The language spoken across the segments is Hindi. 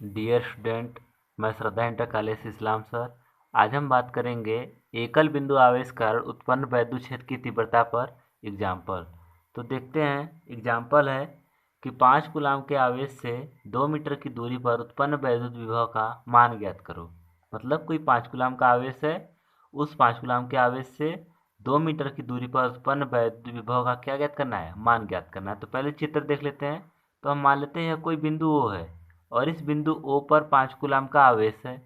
डियर स्टूडेंट, मैं श्रद्धा इंटर कॉलेज इस्लाम सर। आज हम बात करेंगे एकल बिंदु आवेश कारण उत्पन्न वैद्युत क्षेत्र की तीव्रता पर एग्जाम्पल। तो देखते हैं, एग्जाम्पल है कि 5 कूलाम के आवेश से 2 मीटर की दूरी पर उत्पन्न वैद्युत विभव का मान ज्ञात करो। मतलब कोई 5 कूलाम का आवेश है, उस 5 कूलाम के आवेश से 2 मीटर की दूरी पर उत्पन्न वैद्युत विभव का क्या ज्ञात करना है, मान ज्ञात करना है। तो पहले चित्र देख लेते हैं। तो हम मान लेते हैं कोई बिंदु O है और इस बिंदु O पर 5 कूलाम का आवेश है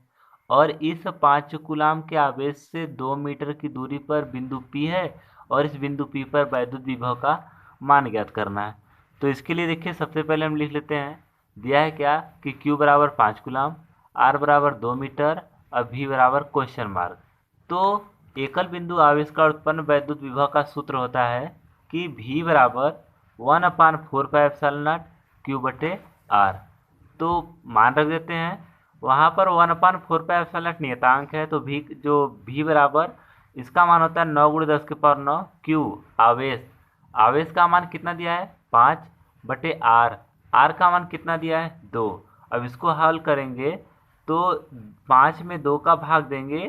और इस 5 कूलाम के आवेश से 2 मीटर की दूरी पर बिंदु P है और इस बिंदु P पर वैद्युत विभव का मान ज्ञात करना है। तो इसके लिए देखिए, सबसे पहले हम लिख लेते हैं, दिया है क्या कि Q बराबर 5 कूलाम, R बराबर 2 मीटर और V बराबर क्वेश्चन मार्क। तो एकल बिंदु आवेश का उत्पन्न वैद्युत विभव का सूत्र होता है कि V बराबर 1/4πε0 Q बटे R। तो मान रख देते हैं, वहाँ पर 1/4πε0 नियतांक है, तो भी बराबर इसका मान होता है 9 × 10⁹ क्यू आवेश। आवेश का मान कितना दिया है, 5 बटे आर। आर का मान कितना दिया है, 2। अब इसको हल करेंगे तो 5 में 2 का भाग देंगे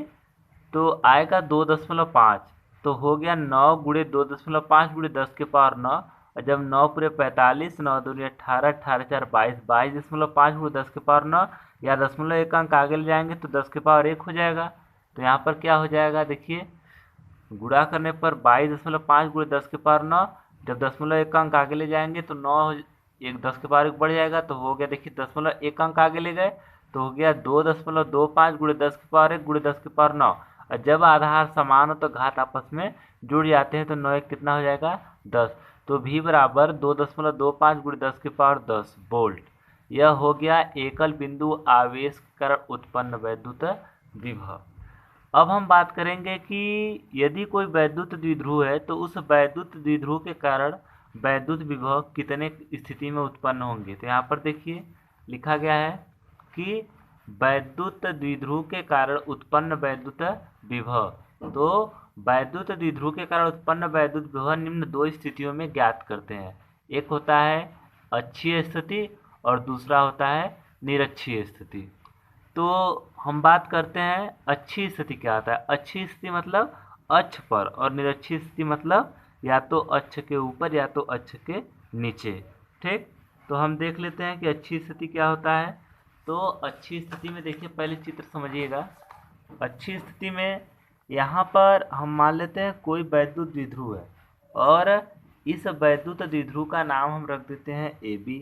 तो आएगा 2.5। तो हो गया 9 × 2.5 × 10⁻⁹ और जब 9 पूरे 45, 9 दूनी 18, 18 4 22, 22.5 × 10⁻⁹ या 0.1 अंक आगे ले जाएंगे तो 10⁻1 हो जाएगा। तो यहाँ पर क्या हो जाएगा, देखिए, गुणा करने पर 22.5 × 10⁻⁹, जब 0.1 अंक आगे ले जाएंगे तो 9 एक 10⁻1 बढ़ जाएगा। तो हो गया, देखिए, 0.1 अंक आगे ले गए तो हो गया 2.25 × 10⁻1 × 10⁻9। और जब आधार समान हो तो घात आपस में जुड़ जाते हैं तो 9 एक कितना हो जाएगा, 10। तो V बराबर 2.25 × 10⁻10 वोल्ट। यह हो गया एकल बिंदु आवेश कारण उत्पन्न वैद्युत विभव। अब हम बात करेंगे कि यदि कोई वैद्युत द्विध्रुव है तो उस वैद्युत द्विध्रुव के कारण वैद्युत विभव कितने स्थिति में उत्पन्न होंगे। तो यहाँ पर देखिए लिखा गया है कि वैद्युत द्विध्रुव के कारण उत्पन्न वैद्युत विभव। तो वैद्युत द्विध्रुव के कारण उत्पन्न वैद्युत विभव निम्न 2 स्थितियों में ज्ञात करते हैं। एक होता है अक्षीय स्थिति और दूसरा होता है निरक्षीय स्थिति। तो हम बात करते हैं अच्छी स्थिति क्या होता है। अच्छी स्थिति मतलब अक्ष पर, और निरक्षीय स्थिति मतलब या तो अक्ष के ऊपर या तो अक्ष के नीचे। ठीक, तो हम देख लेते हैं कि अच्छी स्थिति क्या होता है। तो अच्छी स्थिति में देखिए, पहले चित्र समझिएगा। अच्छी स्थिति में यहाँ पर हम मान लेते हैं कोई वैद्युत द्विध्रुव है और इस वैद्युत द्विध्रुव का नाम हम रख देते हैं AB।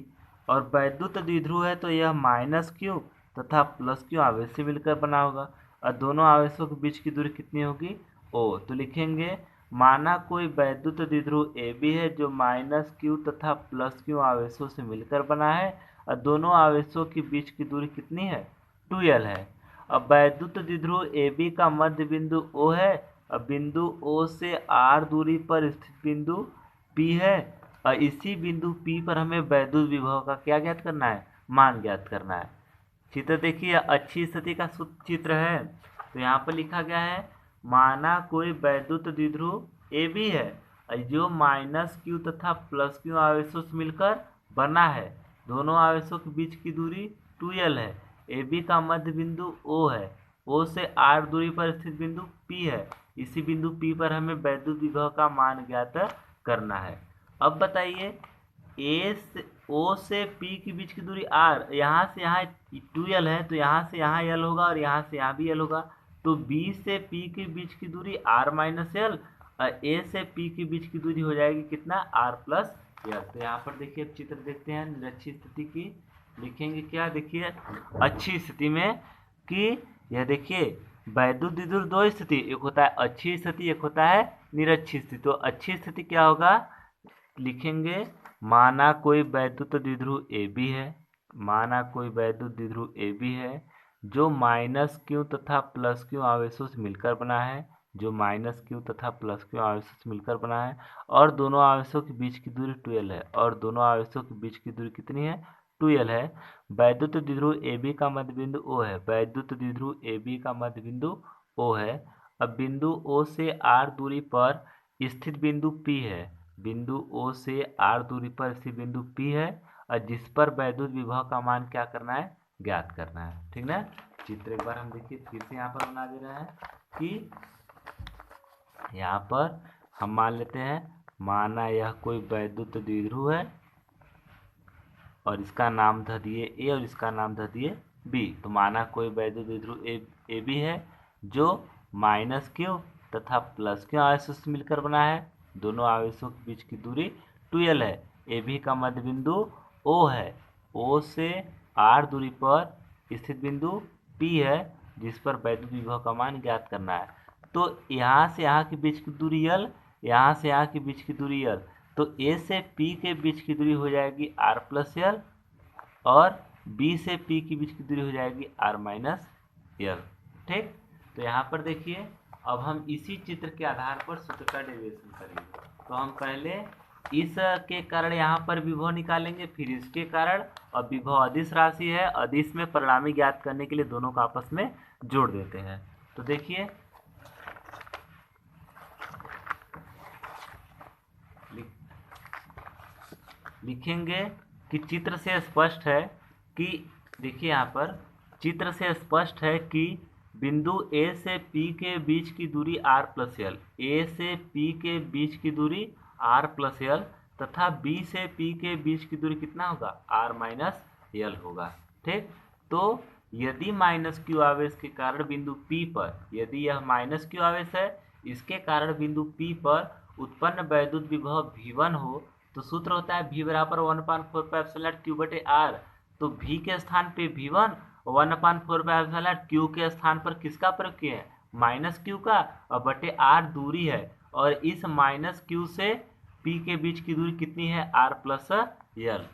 और वैद्युत द्विध्रुव है तो यह -Q तथा +Q आवेश से मिलकर बना होगा और दोनों आवेशों के बीच की दूरी कितनी होगी, O। तो लिखेंगे, माना कोई वैद्युत द्विध्रुव AB है जो -Q तथा +Q आवेशों से मिलकर बना है और दोनों आवेशों के बीच की दूरी कितनी है, 2L है। अब वैद्युत द्विध्रुव AB का मध्य बिंदु O है और बिंदु O से R दूरी पर स्थित बिंदु P है और इसी बिंदु P पर हमें वैद्युत विभव का क्या ज्ञात करना है, मान ज्ञात करना है। चित्र देखिए, अच्छी स्थिति का चित्र है। तो यहाँ पर लिखा गया है, माना कोई वैद्युत द्विध्रुव AB है जो -Q तथा +Q आवेशों से मिलकर बना है। दोनों आवेशों के बीच की दूरी 2L है। AB का मध्य बिंदु O है। O से R दूरी पर स्थित बिंदु P है। इसी बिंदु P पर हमें वैद्युत विभव का मान ज्ञात करना है। अब बताइए, O से P के बीच की दूरी R, यहाँ से यहाँ 2L है तो यहाँ से यहाँ L होगा और यहाँ से यहाँ भी L होगा। तो B से P के बीच की दूरी R - L और A से P के बीच की दूरी हो जाएगी कितना, R + L। तो यहाँ पर देखिए, चित्र देखते हैं निरक्षीय स्थिति की। लिखेंगे क्या, देखिए, अच्छी स्थिति में कि यह देखिए वैद्युत द्विध्रुव 2 स्थिति, एक होता है अच्छी स्थिति, एक होता है निरक्षीय स्थिति। तो अच्छी स्थिति क्या होगा, लिखेंगे, माना कोई वैद्युत द्विध्रुव AB है, माना कोई वैद्युत द्विध्रुव AB है जो -Q तथा +Q आवेशों से मिलकर बना है, जो -Q तथा +Q आवेशों से मिलकर बना है और दोनों आवेशों के बीच की दूरी 2L है। और दोनों आवेशों के बीच की दूरी कितनी है, 2L है। वैद्युत द्विध्रुव AB का मध्य बिंदु O है। वैद्युत द्विध्रुव AB का मध्य बिंदु O है। अब बिंदु O से R दूरी पर स्थित बिंदु P है। बिंदु O से R दूरी पर स्थित बिंदु P है और जिस पर वैद्युत विभव का मान क्या करना है, ज्ञात करना है। ठीक ना। चित्र एक बार हम देखिए फिर से यहाँ पर बना दे रहे हैं कि यहाँ पर हम मान लेते हैं, माना यह कोई वैद्युत द्विध्रुव है और इसका नाम धर दिए ए और इसका नाम धर दिए बी। तो माना कोई वैद्युत द्विध्रुव ए बी है जो माइनस क्यू तथा प्लस क्यू आवेशों से मिलकर बना है। दोनों आवेशों के बीच की दूरी 2l है। ए बी का मध्य बिंदु O है। O से r दूरी पर स्थित बिंदु P है जिस पर वैद्युत विभव का मान ज्ञात करना है। तो यहाँ से यहाँ के बीच की दूरी l, यहाँ से यहाँ के बीच की दूरी l, तो A से P के बीच की दूरी हो जाएगी r प्लस l और B से P के बीच की दूरी हो जाएगी r माइनस l। ठीक। तो यहाँ पर देखिए अब हम इसी चित्र के आधार पर सूत्र का डेरिवेशन करेंगे। तो हम पहले इस के कारण यहाँ पर विभव निकालेंगे, फिर इसके कारण, और विभव अदिश राशि है, अदिश में परिणामी ज्ञात करने के लिए दोनों को आपस में जोड़ देते हैं। तो देखिए लिखेंगे कि चित्र से स्पष्ट है कि, देखिए यहाँ पर चित्र से स्पष्ट है कि बिंदु A से P के बीच की दूरी r प्लस एल, A से P के बीच की दूरी r प्लस एल तथा B से P के बीच की दूरी कितना होगा, r माइनस एल होगा। ठीक। तो यदि माइनस क्यू आवेश के कारण बिंदु P पर, यदि यह माइनस क्यू आवेश है, इसके कारण बिंदु P पर उत्पन्न वैद्युत विभव V1 हो, तो सूत्र होता है V बराबर 1/4π/Q/r। तो V के स्थान पे V1, 1/4π/Q के स्थान पर किसका प्रयोग किए हैं, माइनस क्यू का, और बटे r दूरी है, और इस माइनस क्यू से P के बीच की दूरी कितनी है, r प्लस एल।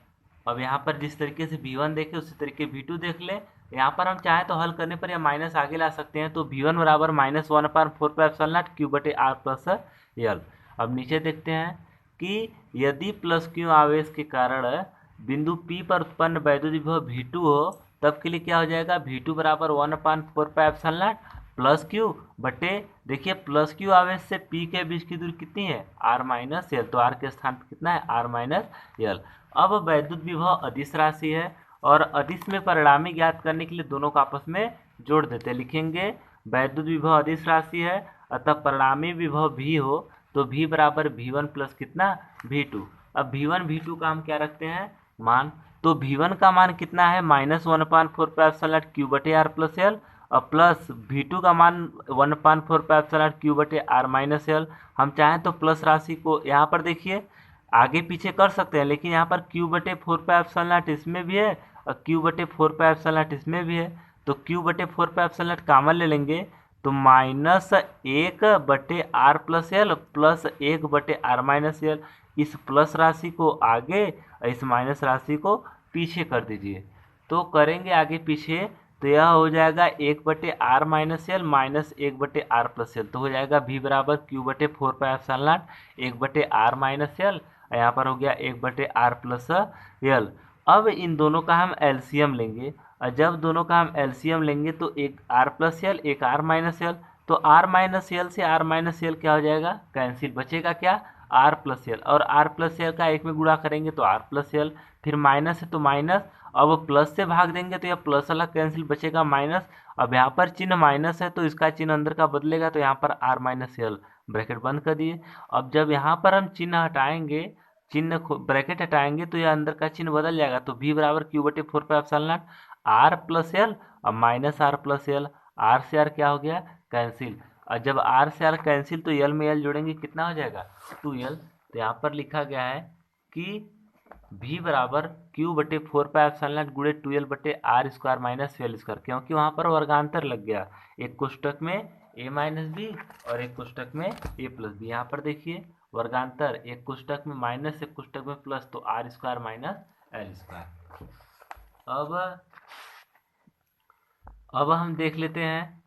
अब यहाँ पर जिस तरीके से V1 देखे उसी तरीके V2 देख ले। यहाँ पर हम चाहें तो हल करने पर या माइनस आगे ला सकते हैं। तो V1 बराबर -1/4π/Q/r प्लस एल। अब नीचे देखते हैं कि यदि प्लस क्यू आवेश के कारण बिंदु P पर उत्पन्न वैद्युत विभव V2 हो, तब के लिए क्या हो जाएगा, V2 बराबर 1/4π/0 प्लस क्यू बटे, देखिए प्लस क्यू आवेश से P के बीच की दूरी कितनी है, r माइनस एल। तो r के स्थान पर कितना है, r माइनस एल। अब वैद्युत विभव अदिश राशि है और अदिश में परिणामी ज्ञात करने के लिए दोनों को आपस में जोड़ देते हैं। लिखेंगे वैद्युत विभव अदिश राशि है, अतः परिणामी विभव V हो तो V बराबर V1 प्लस कितना, V2। अब V1 V2 का हम क्या रखते हैं, मान। तो V1 का मान कितना है, -1/4π/Q/r प्लस एल, और प्लस V2 का मान 1/4π/Q/r माइनस एल। हम चाहें तो प्लस राशि को यहाँ पर देखिए आगे पीछे कर सकते हैं, लेकिन यहाँ पर Q/4π इसमें भी है और Q/4π इसमें भी है। तो Q/4π कॉमन ले लेंगे तो -1/r plus L plus 1/r minus L. इस प्लस राशि को आगे और इस माइनस राशि को पीछे कर दीजिए। तो करेंगे आगे पीछे तो यह हो जाएगा 1/r minus L minus 1/r plus L. तो हो जाएगा V बराबर Q/4π 1/r माइनस एल, यहाँ पर हो गया 1/r प्लस एल। अब इन दोनों का हम एलसीएम लेंगे, और जब दोनों का हम एलसीएम लेंगे तो एक r प्लस एल एक r माइनस एल। तो r माइनस एल से r माइनस एल क्या हो जाएगा, कैंसिल, बचेगा क्या, r प्लस एल, और r प्लस एल का एक में गुणा करेंगे तो r प्लस एल, फिर माइनस है तो माइनस, अब प्लस से भाग देंगे तो यह प्लस वाला कैंसिल, बचेगा माइनस। अब यहाँ पर चिन्ह माइनस है तो इसका चिन्ह अंदर का बदलेगा, तो यहाँ पर r माइनस एल, ब्रैकेट बंद कर दिए। अब जब यहाँ पर हम चिन्ह हटाएंगे, चिन्ह ब्रैकेट हटाएंगे तो यह अंदर का चिन्ह बदल जाएगा। तो V बराबर Q/4π r प्लस एल और minus r plus L, r से r क्या हो गया, कैंसिल, और जब r से r कैंसिल तो l में l जोड़ेंगे कितना हो जाएगा, 2l। तो यहाँ पर लिखा गया है कि V बराबर Q/4π गुणे 2l/r² माइनस l², क्योंकि वहाँ पर वर्गांतर लग गया, एक कोष्टक में a माइनस बी और एक कोष्टक में a प्लस बी। यहाँ पर देखिए वर्गांतर, एक कोष्टक में माइनस एक कोष्टक में प्लस, तो r² माइनस l²। अब हम देख लेते हैं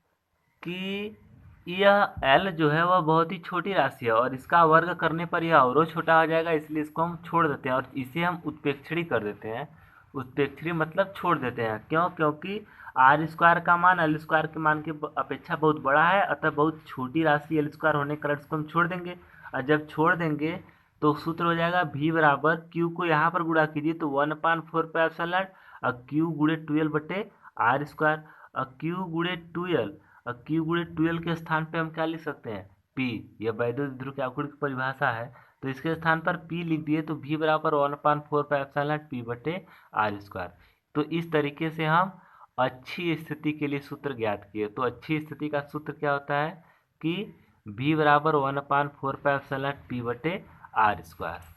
कि यह l जो है वह बहुत ही छोटी राशि है और इसका वर्ग करने पर यह और छोटा हो जाएगा, इसलिए इसको हम छोड़ देते हैं और इसे हम उत्प्रेक्षणी कर देते हैं। उत्प्रेक्षणी मतलब छोड़ देते हैं, क्यों, क्योंकि r² का मान l² के मान के अपेक्षा बहुत बड़ा है, अतः बहुत छोटी राशि l² होने के कारण इसको हम छोड़ देंगे। और जब छोड़ देंगे तो सूत्र हो जाएगा V बराबर Q को यहाँ पर गुणा कीजिए तो 1/4π क्यू गुणे 12 बटे आर स्क्वायर। क्यू गुणे 12 के स्थान पे हम क्या लिख सकते हैं, पी। यह वैद्युत ध्रुव के आकुल की परिभाषा है, तो इसके स्थान पर पी लिख दिए तो v बराबर 1/4 पी बटे आर स्क्वायर। तो इस तरीके से हम अच्छी स्थिति के लिए सूत्र ज्ञात किए। तो अच्छी स्थिति का सूत्र क्या होता है कि v बराबर 1/4 पी बटे आर स्क्वायर।